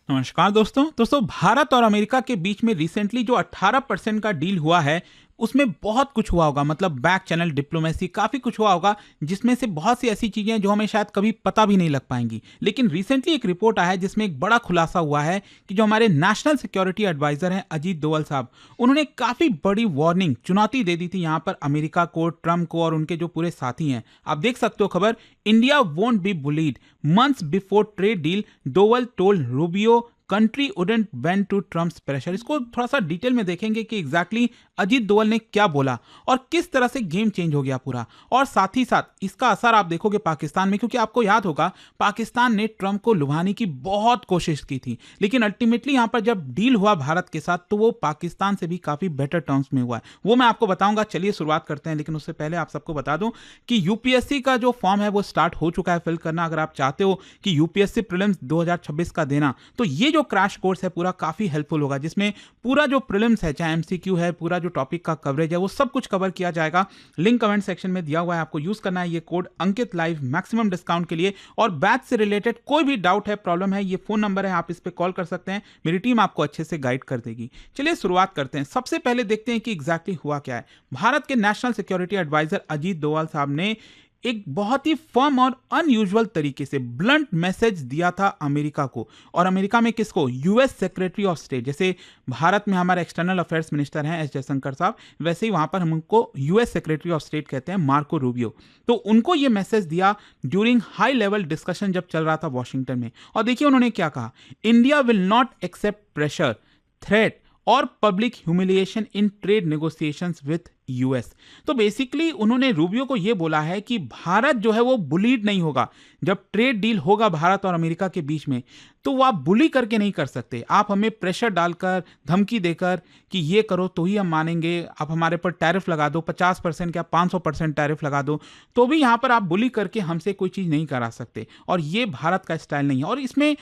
नमस्कार दोस्तों भारत और अमेरिका के बीच में रिसेंटली जो 18% का डील हुआ है उसमें बहुत कुछ हुआ होगा। मतलब बैक चैनल डिप्लोमेसी काफ़ी कुछ हुआ होगा, जिसमें से बहुत सी ऐसी चीज़ें हैं जो हमें शायद कभी पता भी नहीं लग पाएंगी। लेकिन रिसेंटली एक रिपोर्ट आया है जिसमें एक बड़ा खुलासा हुआ है कि जो हमारे नेशनल सिक्योरिटी एडवाइज़र हैं अजीत डोवल साहब, उन्होंने काफ़ी बड़ी वार्निंग चुनौती दे दी थी यहाँ पर अमेरिका को, ट्रंप को और उनके जो पूरे साथी हैं। आप देख सकते हो खबर, India won't be bullied months before trade deal, Doval told Rubio country wouldn't bend to Trump's pressure. इसको थोड़ा सा डिटेल में देखेंगे कि एग्जैक्टली अजीत डोवल ने क्या बोला और किस तरह से गेम चेंज हो गया पूरा, और साथ ही साथ इसका असर आप देखोगे पाकिस्तान में, क्योंकि आपको याद होगा पाकिस्तान ने ट्रंप को लुभाने की बहुत कोशिश की थी, लेकिन अल्टीमेटली यहां पर जब डील हुआ भारत के साथ तो वो पाकिस्तान से भी काफी बेटर टर्म्स में हुआ है। वो मैं आपको बताऊंगा। चलिए शुरुआत करते हैं, लेकिन उससे पहले आप सबको बता दूं कि यूपीएससी का जो फॉर्म है वो स्टार्ट हो चुका है फिल करना। अगर आप चाहते हो कि यूपीएससी प्रीलिम्स 2026 का देना, तो ये जो क्रैश कोर्स है पूरा काफी हेल्पफुल होगा, जिसमें पूरा जो प्रीलिम्स है, चाहे एमसीक्यू है, पूरा जो टॉपिक का कवरेज है, वो सब कुछ कवर किया जाएगा। लिंक कमेंट सेक्शन में दिया हुआ है, आपको यूज करना है ये कोड अंकित लाइव मैक्सिमम डिस्काउंट के लिए। और बैच से रिलेटेड कोई भी डाउट है, प्रॉब्लम है, ये फोन नंबर है, आप इस पर कॉल कर सकते हैं, मेरी टीम आपको अच्छे से गाइड कर देगी। चलिए शुरुआत करते हैं। सबसे पहले देखते हैं कि एग्जैक्टली हुआ क्या है। भारत के national security adviser Ajit Doval साहब ने एक बहुत ही फर्म और अनयूजुअल तरीके से ब्लंट मैसेज दिया था अमेरिका को। और अमेरिका में किसको? US secretary of state. जैसे भारत में हमारे एक्सटर्नल अफेयर्स मिनिस्टर हैं एस जयशंकर साहब, वैसे ही वहां पर हम उनको यूएस सेक्रेटरी ऑफ स्टेट कहते हैं, मार्को रूबियो। तो उनको ये मैसेज दिया ड्यूरिंग हाई लेवल डिस्कशन जब चल रहा था वॉशिंगटन में। और देखिए उन्होंने क्या कहा, India will not accept pressure, threat और public humiliation in trade negotiations with US. तो बेसिकली उन्होंने रूबियो को यह बोला है कि भारत जो है वो बुलीड नहीं होगा। जब ट्रेड डील होगा भारत और अमेरिका के बीच में, तो वो आप बुली करके नहीं कर सकते। आप हमें प्रेशर डालकर, धमकी देकर कि ये करो तो ही हम मानेंगे, आप हमारे पर टैरिफ लगा दो, 50% क्या 500% टैरिफ लगा दो, तो भी यहां पर आप बुली करके हमसे कोई चीज नहीं करा सकते। और ये भारत का स्टाइल नहीं है। और इसमें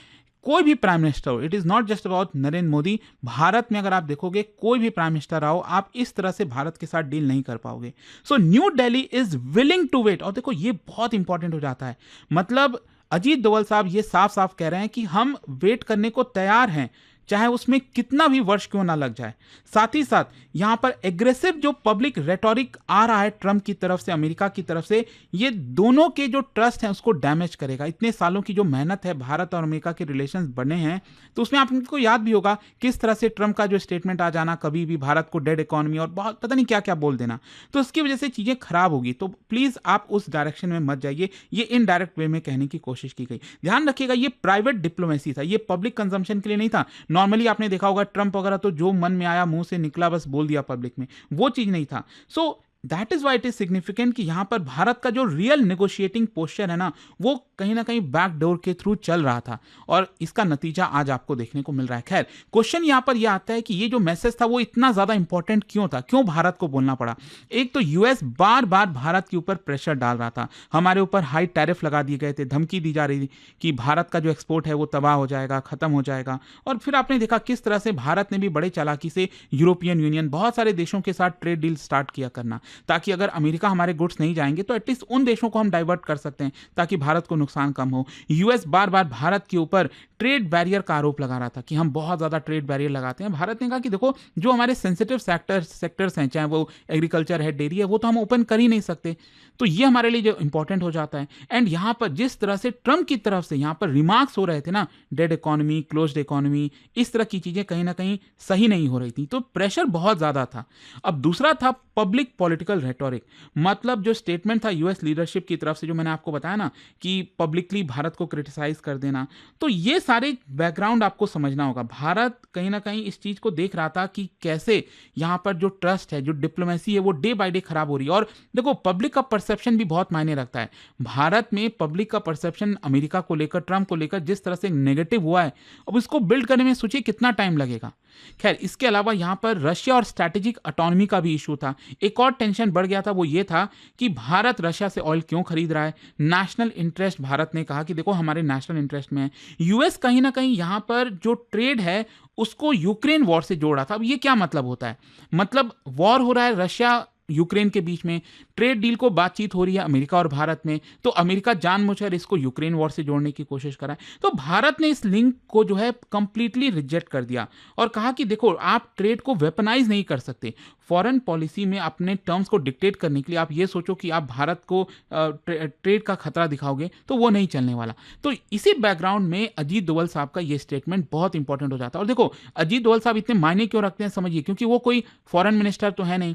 कोई भी प्राइम मिनिस्टर हो, it is not just about Narendra Modi, Bharat में अगर आप देखोगे कोई भी प्राइम मिनिस्टर आओ, आप इस तरह से भारत के साथ डील नहीं कर पाओगे। So new Delhi is willing to wait. और देखो ये बहुत इंपॉर्टेंट हो जाता है। मतलब अजीत डोवल साहब ये साफ साफ कह रहे हैं कि हम वेट करने को तैयार हैं, चाहे उसमें कितना भी वर्ष क्यों ना लग जाए। साथ ही साथ यहां पर एग्रेसिव जो पब्लिक रेटोरिक आ रहा है ट्रंप की तरफ से, अमेरिका की तरफ से, ये दोनों के जो ट्रस्ट है उसको डैमेज करेगा। इतने सालों की जो मेहनत है, भारत और अमेरिका के रिलेशंस बने हैं, तो उसमें आपको याद भी होगा किस तरह से ट्रंप का जो स्टेटमेंट आ जाना, कभी भी भारत को डेड इकोनॉमी और बहुत पता नहीं क्या क्या बोल देना, तो उसकी वजह से चीजें खराब होगी। तो प्लीज आप उस डायरेक्शन में मत जाइए। ये इनडायरेक्ट वे में कहने की कोशिश की गई। ध्यान रखिएगा ये प्राइवेट डिप्लोमेसी था, ये पब्लिक कंजम्पशन के लिए नहीं था। नॉर्मली आपने देखा होगा ट्रंप वगैरह तो जो मन में आया मुंह से निकला बस बोल दिया पब्लिक में, वो चीज नहीं था। So that is why it is significant कि यहां पर भारत का जो रियल नेगोशिएटिंग पोस्चर है ना, वो कहीं ना कहीं बैक डोर के थ्रू चल रहा था, और इसका नतीजा आज आपको देखने को मिल रहा है। खैर, क्वेश्चन यहां पर यह आता है कि ये जो मैसेज था वो इतना ज्यादा इंपॉर्टेंट क्यों था, क्यों भारत को बोलना पड़ा? एक तो यूएस बार बार भारत के ऊपर प्रेशर डाल रहा था, हमारे ऊपर हाई टैरिफ लगा दिए गए थे, धमकी दी जा रही थी कि भारत का जो एक्सपोर्ट है वो तबाह हो जाएगा, खत्म हो जाएगा। और फिर आपने देखा किस तरह से भारत ने भी बड़े चालाकी से यूरोपियन यूनियन, बहुत सारे देशों के साथ ट्रेड डील स्टार्ट किया करना, ताकि अगर अमेरिका हमारे गुड्स नहीं जाएंगे तो एटलीस्ट उन देशों को हम डाइवर्ट कर सकते हैं ताकि भारत को नुकसान कम हो। यूएस बार बार भारत के ऊपर ट्रेड बैरियर का आरोप लगा रहा था कि हम बहुत ज्यादा ट्रेड बैरियर लगाते हैं। भारत ने कहा कि देखो जो हमारे सेंसिटिव सेक्टर्स हैं, चाहे वो एग्रीकल्चर है, डेयरी है, वो तो हम ओपन कर ही नहीं सकते। तो ये हमारे लिए जो इंपॉर्टेंट हो जाता है। एंड यहां पर जिस तरह से ट्रंप की तरफ से यहां पर रिमार्क्स हो रहे थे ना, डेड इकोनॉमी, क्लोज्ड इकोनॉमी, इस तरह की चीजें कहीं ना कहीं सही नहीं हो रही थी, तो प्रेशर बहुत ज्यादा था। अब दूसरा था पब्लिक पॉलिटिकल रेटोरिक। मतलब जो स्टेटमेंट था यूएस लीडरशिप की तरफ से, जो मैंने आपको बताया ना कि पब्लिकली भारत को क्रिटिसाइज कर देना, तो ये सारे बैकग्राउंड आपको समझना होगा। भारत कहीं ना कहीं इस चीज को देख रहा था कि कैसे यहां पर जो ट्रस्ट है, जो डिप्लोमेसी है, वो डे बाय डे खराब हो रही है। और देखो पब्लिक का परसेप्शन भी बहुत मायने रखता है। भारत में पब्लिक का परसेप्शन अमेरिका को लेकर, ट्रंप को लेकर जिस तरह से नेगेटिव हुआ है, अब इसको बिल्ड करने में सोचिए कितना टाइम लगेगा। खैर, इसके अलावा यहां पर रशिया और स्ट्रैटेजिक ऑटोनॉमी का भी इशू था। एक और टेंशन बढ़ गया था, वो ये था कि भारत रशिया से ऑयल क्यों खरीद रहा है। नेशनल इंटरेस्ट, भारत ने कहा कि देखो हमारे नेशनल इंटरेस्ट में है। यूएस कहीं ना कहीं यहां पर जो ट्रेड है उसको यूक्रेन वॉर से जोड़ा था। अब ये क्या मतलब होता है? मतलब वॉर हो रहा है, रशिया यूक्रेन के बीच में ट्रेड डील को बातचीत हो रही है अमेरिका और भारत में, तो अमेरिका जानबूझकर इसको यूक्रेन वॉर से जोड़ने की कोशिश करा है। तो भारत ने इस लिंक को जो है कंप्लीटली रिजेक्ट कर दिया और कहा कि देखो, आप ट्रेड को वेपनाइज नहीं कर सकते। फॉरेन पॉलिसी में अपने टर्म्स को डिक्टेट करने के लिए आप ये सोचो कि आप भारत को ट्रेड का खतरा दिखाओगे, तो वो नहीं चलने वाला। तो इसी बैकग्राउंड में अजीत डोभाल साहब का ये स्टेटमेंट बहुत इंपॉर्टेंट हो जाता है। और देखो, अजीत डोभाल साहब इतने मायने क्यों रखते हैं समझिए, क्योंकि वो कोई फॉरेन मिनिस्टर तो है नहीं,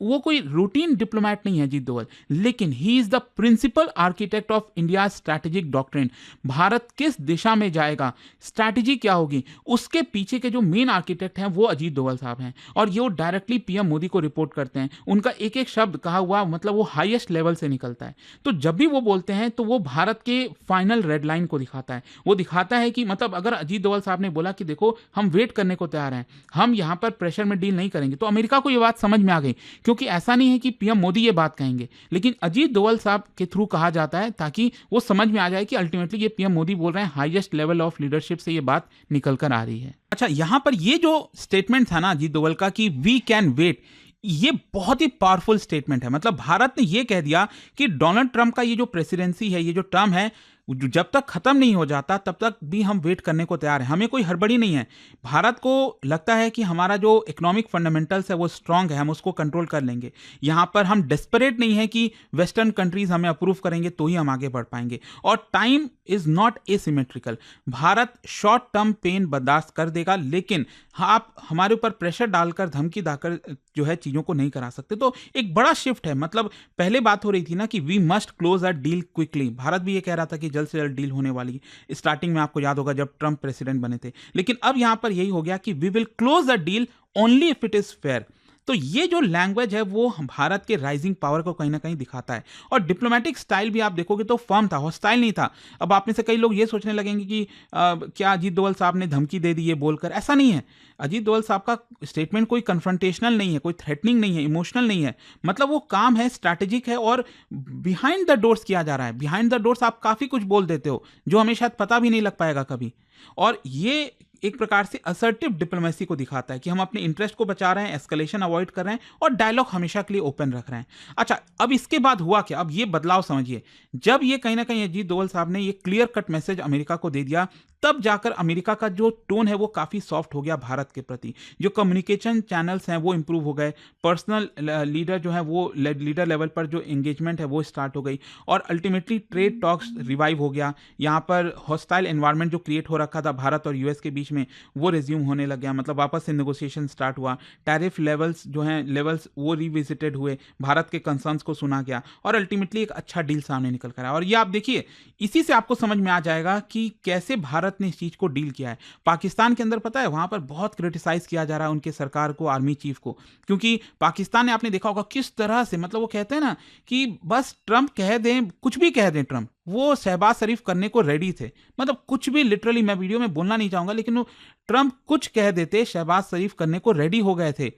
वो कोई रूटीन डिप्लोमेट नहीं है अजीत डोभाल, लेकिन he is the principal architect of India strategic doctrine. Bharat किस दिशा में जाएगा, स्ट्रैटेजी क्या होगी, उसके पीछे के जो मेन आर्किटेक्ट हैं वो अजीत डोभाल साहब हैं। और ये वो डायरेक्टली पीएम मोदी को रिपोर्ट करते हैं। उनका एक एक शब्द कहा हुआ मतलब वो हाईएस्ट लेवल से निकलता है। तो जब भी वो बोलते हैं तो वो भारत के फाइनल रेड लाइन को दिखाता है। वो दिखाता है कि मतलब अगर अजीत डोभाल साहब ने बोला कि देखो, हम वेट करने को तैयार हैं, हम यहां पर प्रेशर में डील नहीं करेंगे, तो अमेरिका को ये बात समझ में आ गई। क्योंकि ऐसा नहीं है कि पीएम मोदी ये बात कहेंगे, लेकिन अजीत डोभाल साहब के थ्रू कहा जाता है ताकि वो समझ में आ जाए कि अल्टीमेटली ये पीएम मोदी बोल रहे हैं, हाईएस्ट लेवल ऑफ लीडरशिप से ये बात निकल कर आ रही है। अच्छा, यहां पर ये जो स्टेटमेंट था ना अजीत डोभाल का कि वी कैन वेट, ये बहुत ही पावरफुल स्टेटमेंट है। मतलब भारत ने ये कह दिया कि डोनाल्ड ट्रंप का ये जो प्रेसिडेंसी है, ये जो टर्म है, जब तक खत्म नहीं हो जाता तब तक भी हम वेट करने को तैयार हैं, हमें कोई हड़बड़ी नहीं है। भारत को लगता है कि हमारा जो इकोनॉमिक फंडामेंटल्स है वो स्ट्रांग है, हम उसको कंट्रोल कर लेंगे। यहां पर हम डेस्परेट नहीं है कि वेस्टर्न कंट्रीज हमें अप्रूव करेंगे तो ही हम आगे बढ़ पाएंगे। और time is not asymmetrical. Bharat short term pain बर्दाश्त कर देगा, लेकिन आप हमारे ऊपर प्रेशर डालकर, धमकी दाकर जो है चीजों को नहीं करा सकते। तो एक बड़ा शिफ्ट है। मतलब पहले बात हो रही थी ना कि we must close a deal quickly, Bharat भी ये कह रहा था कि जल्द से जल्द डील होने वाली है। स्टार्टिंग में आपको याद होगा जब ट्रंप प्रेसिडेंट बने थे, लेकिन अब यहां पर यही हो गया कि we will close a deal only if it is fair. तो ये जो लैंग्वेज है वो भारत के राइजिंग पावर को कहीं ना कहीं दिखाता है। और डिप्लोमेटिक स्टाइल भी आप देखोगे तो फर्म था, हॉस्टाइल नहीं था। अब आप में से कई लोग ये सोचने लगेंगे कि क्या अजीत डोभाल साहब ने धमकी दे दी ये बोलकर, ऐसा नहीं है। अजीत डोभाल साहब का स्टेटमेंट कोई कन्फ्रंटेशनल नहीं है, कोई थ्रेटनिंग नहीं है, इमोशनल नहीं है। मतलब वो काम है, स्ट्रैटेजिक है और बिहाइंड द डोर्स किया जा रहा है। बिहाइंड द डोर्स आप काफ़ी कुछ बोल देते हो जो हमें शायद पता भी नहीं लग पाएगा कभी। और ये एक प्रकार से असर्टिव डिप्लोमेसी को दिखाता है कि हम अपने इंटरेस्ट को बचा रहे हैं, एस्केलेशन अवॉइड कर रहे हैं और डायलॉग हमेशा के लिए ओपन रख रहे हैं। अच्छा, अब इसके बाद हुआ क्या, अब ये बदलाव समझिए। जब ये कहीं ना कहीं अजीत डोभाल साहब ने ये क्लियर कट मैसेज अमेरिका को दे दिया, तब जाकर अमेरिका का जो टोन है वो काफ़ी सॉफ्ट हो गया भारत के प्रति। जो कम्युनिकेशन चैनल्स हैं वो इंप्रूव हो गए, पर्सनल लीडर जो है वो लीडर लेवल पर जो एंगेजमेंट है वो स्टार्ट हो गई और अल्टीमेटली ट्रेड टॉक्स रिवाइव हो गया। यहाँ पर हॉस्टाइल एनवायरनमेंट जो क्रिएट हो रखा था भारत और यूएस के बीच में, वो रिज्यूम होने लग गया। मतलब वापस से नेगोशिएशन स्टार्ट हुआ, टैरिफ लेवल्स जो हैं लेवल्स वो रिविजिटेड हुए, भारत के कंसर्न्स को सुना गया और अल्टीमेटली एक अच्छा डील सामने निकल कर आया। और ये आप देखिए, इसी से आपको समझ में आ जाएगा कि कैसे भारत ने इस चीज को डील किया है। पाकिस्तान के अंदर पता है वहां पर बहुत क्रिटिसाइज किया जा रहा है उनके सरकार को, आर्मी चीफ को, क्योंकि पाकिस्तान ने, आपने देखा होगा किस तरह से, मतलब वो कहते हैं ना कि बस ट्रंप कह दें, कुछ भी कह दें ट्रंप, वो शहबाज शरीफ करने को रेडी थे। मतलब कुछ भी, लिटरली मैं वीडियो में बोलना नहीं चाहूंगा, लेकिन वो ट्रंप कुछ कह देते शहबाज शरीफ करने को रेडी हो गए थे।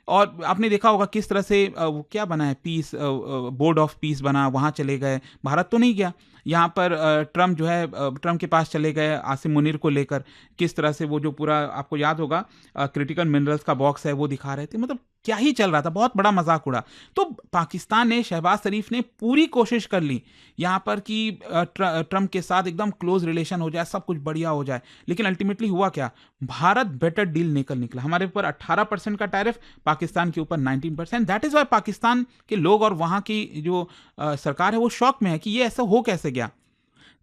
और आपने देखा होगा किस तरह से वो क्या बना है, पीस बोर्ड ऑफ पीस बना, वहाँ चले गए, भारत तो नहीं गया। यहाँ पर ट्रम्प जो है, ट्रम्प के पास चले गए आसिम मुनीर को लेकर, किस तरह से वो जो पूरा आपको याद होगा क्रिटिकल मिनरल्स का बॉक्स है वो दिखा रहे थे। मतलब क्या ही चल रहा था, बहुत बड़ा मजाक उड़ा। तो पाकिस्तान ने, शहबाज शरीफ ने पूरी कोशिश कर ली यहाँ पर कि ट्रम्प के साथ एकदम क्लोज रिलेशन हो जाए, सब कुछ बढ़िया हो जाए, लेकिन अल्टीमेटली हुआ क्या, भारत बेटर डील निकला। हमारे ऊपर 18% का टैरिफ, पाकिस्तान के ऊपर 19%। दैट इज वाई पाकिस्तान के लोग और वहाँ की जो सरकार है वो शॉक में है कि ये ऐसा हो कैसे गया।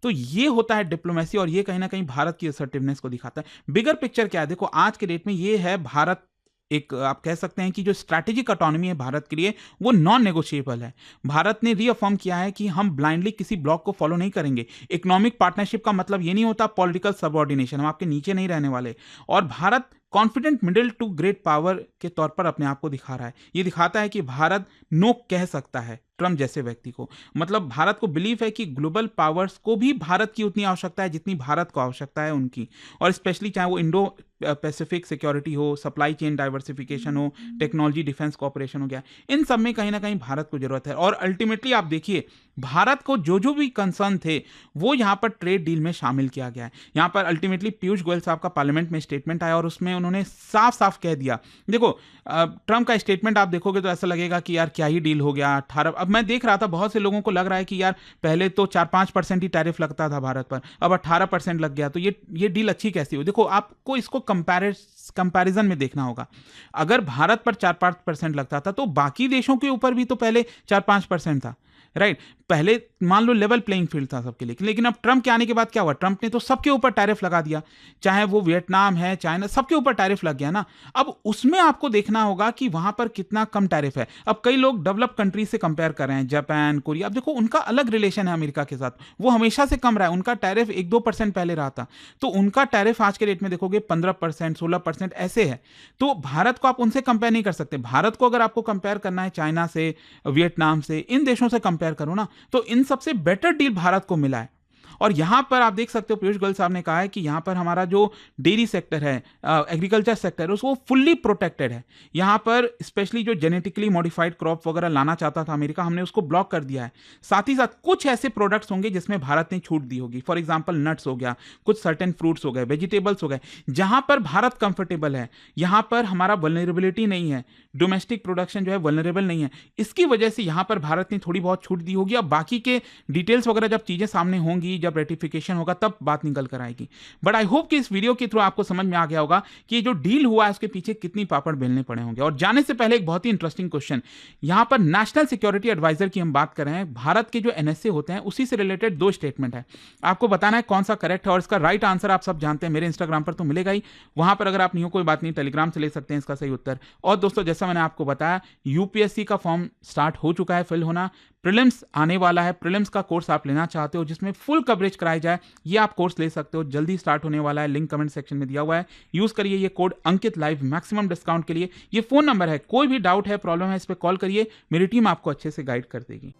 तो ये होता है डिप्लोमेसी और ये कहीं ना कहीं भारत की असर्टिवनेस को दिखाता है। बिगर पिक्चर क्या है, देखो आज के डेट में ये है, भारत एक, आप कह सकते हैं कि जो स्ट्रैटेजिक ऑटोनॉमी है भारत के लिए वो नॉन नेगोशिएबल है। भारत ने रीअफर्म किया है कि हम ब्लाइंडली किसी ब्लॉक को फॉलो नहीं करेंगे। इकोनॉमिक पार्टनरशिप का मतलब ये नहीं होता पॉलिटिकल सबऑर्डिनेशन, हम आपके नीचे नहीं रहने वाले। और Bharat confident middle to great power के तौर पर अपने आप को दिखा रहा है। ये दिखाता है कि भारत नो कह सकता है ट्रम्प जैसे व्यक्ति को। मतलब भारत को बिलीव है कि ग्लोबल पावर्स को भी भारत की उतनी आवश्यकता है जितनी भारत को आवश्यकता है उनकी। और स्पेशली चाहे वो इंडो पैसिफिक सिक्योरिटी हो, सप्लाई चेन डाइवर्सिफिकेशन हो, टेक्नोलॉजी डिफेंस कॉपरेशन हो गया, इन सब में कहीं ना कहीं भारत को जरूरत है। और अल्टीमेटली आप देखिए, भारत को जो जो भी कंसर्न थे वो यहाँ पर ट्रेड डील में शामिल किया गया है। यहाँ पर अल्टीमेटली पीयूष गोयल साहब का पार्लियामेंट में स्टेटमेंट आया और उसमें उन्होंने साफ साफ कह दिया, देखो ट्रम्प का स्टेटमेंट आप देखोगे तो ऐसा लगेगा कि यार क्या ही डील हो गया 18। अब मैं देख रहा था बहुत से लोगों को लग रहा है कि यार पहले तो 4-5% ही टैरिफ लगता था भारत पर, अब 18% लग गया, तो ये डील अच्छी कैसी हो। देखो आपको इसको कंपैरिजन में देखना होगा। अगर भारत पर 4-5% लगता था तो बाकी देशों के ऊपर भी तो पहले 4-5% था, राइट। पहले मान लो लेवल प्लेइंग फील्ड था सबके लिए, लेकिन अब ट्रम्प के आने के बाद क्या हुआ, ट्रम्प ने तो सबके ऊपर टैरिफ लगा दिया, चाहे वो वियतनाम है, चाइना, सबके ऊपर टैरिफ लग गया ना। अब उसमें आपको देखना होगा कि वहां पर कितना कम टैरिफ है। अब कई लोग डेवलप कंट्री से कंपेयर कर रहे हैं, जापान, कोरिया। अब देखो उनका अलग रिलेशन है अमेरिका के साथ, वो हमेशा से कम रहा है, उनका टैरिफ 1-2% पहले रहा था, तो उनका टैरिफ आज के रेट में देखोगे 15%, 16% ऐसे है। तो भारत को आप उनसे कंपेयर नहीं कर सकते। भारत को अगर आपको कंपेयर करना है चाइना से, वियतनाम से, इन देशों से कंपेयर करो ना, तो इन सबसे बेटर डील भारत को मिला है। और यहां पर आप देख सकते हो पीयूष गोयल साहब ने कहा है कि यहां पर हमारा जो डेयरी सेक्टर है, एग्रीकल्चर सेक्टर है, उसको फुल्ली प्रोटेक्टेड है। यहां पर स्पेशली जो जेनेटिकली मॉडिफाइड क्रॉप वगैरह लाना चाहता था अमेरिका, हमने उसको ब्लॉक कर दिया है। साथ ही साथ कुछ ऐसे प्रोडक्ट्स होंगे जिसमें भारत ने छूट दी होगी, फॉर एग्जाम्पल नट्स हो गया, कुछ सर्टेन फ्रूट्स हो गए, वेजिटेबल्स हो गए, जहां पर भारत कंफर्टेबल है, यहां पर हमारा वल्नरेबिलिटी नहीं है, डोमेस्टिक प्रोडक्शन जो है वल्नरेबल नहीं है। इसकी वजह से यहां पर भारत ने थोड़ी बहुत छूट दी होगी। अब बाकी के डिटेल्स वगैरह जब चीजें सामने होंगी, जब रेटिफिकेशन होगा, तब बात निकल कर आएगी। बट आई होप कि इस वीडियो के थ्रू आपको समझ में आ गया होगा कि ये जो डील हुआ है उसके पीछे कितनी पापड़ बेलने पड़े होंगे। और जाने से पहले एक बहुत ही इंटरेस्टिंग क्वेश्चन, यहां पर नेशनल सिक्योरिटी एडवाइजर की हम बात कर रहे हैं। भारत के जो एनएसए होते हैं उसी से रिलेटेड 2 स्टेटमेंट है, आपको बताना है कौन सा करेक्ट है। और इसका राइट आंसर आप सब जानते हैं, मेरे इंस्टाग्राम पर तो मिलेगा ही, वहां पर अगर आप नहीं हो कोई बात नहीं, टेलीग्राम से ले सकते हैं इसका सही उत्तर। और दोस्तों जैसा मैंने आपको बताया, यूपीएससी का फॉर्म स्टार्ट हो चुका है फिल होना, प्रीलिम्स आने वाला है। प्रीलिम्स का कोर्स आप लेना चाहते हो जिसमें फुल कवरेज कराई जाए, ये आप कोर्स ले सकते हो, जल्दी स्टार्ट होने वाला है, लिंक कमेंट सेक्शन में दिया हुआ है, यूज करिए ये कोड अंकित लाइव मैक्सिमम डिस्काउंट के लिए। ये फोन नंबर है, कोई भी डाउट है, प्रॉब्लम है, इस पर कॉल करिए, मेरी टीम आपको अच्छे से गाइड कर देगी।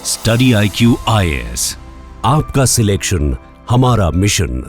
स्टडी IQ IAS, आपका सिलेक्शन हमारा मिशन।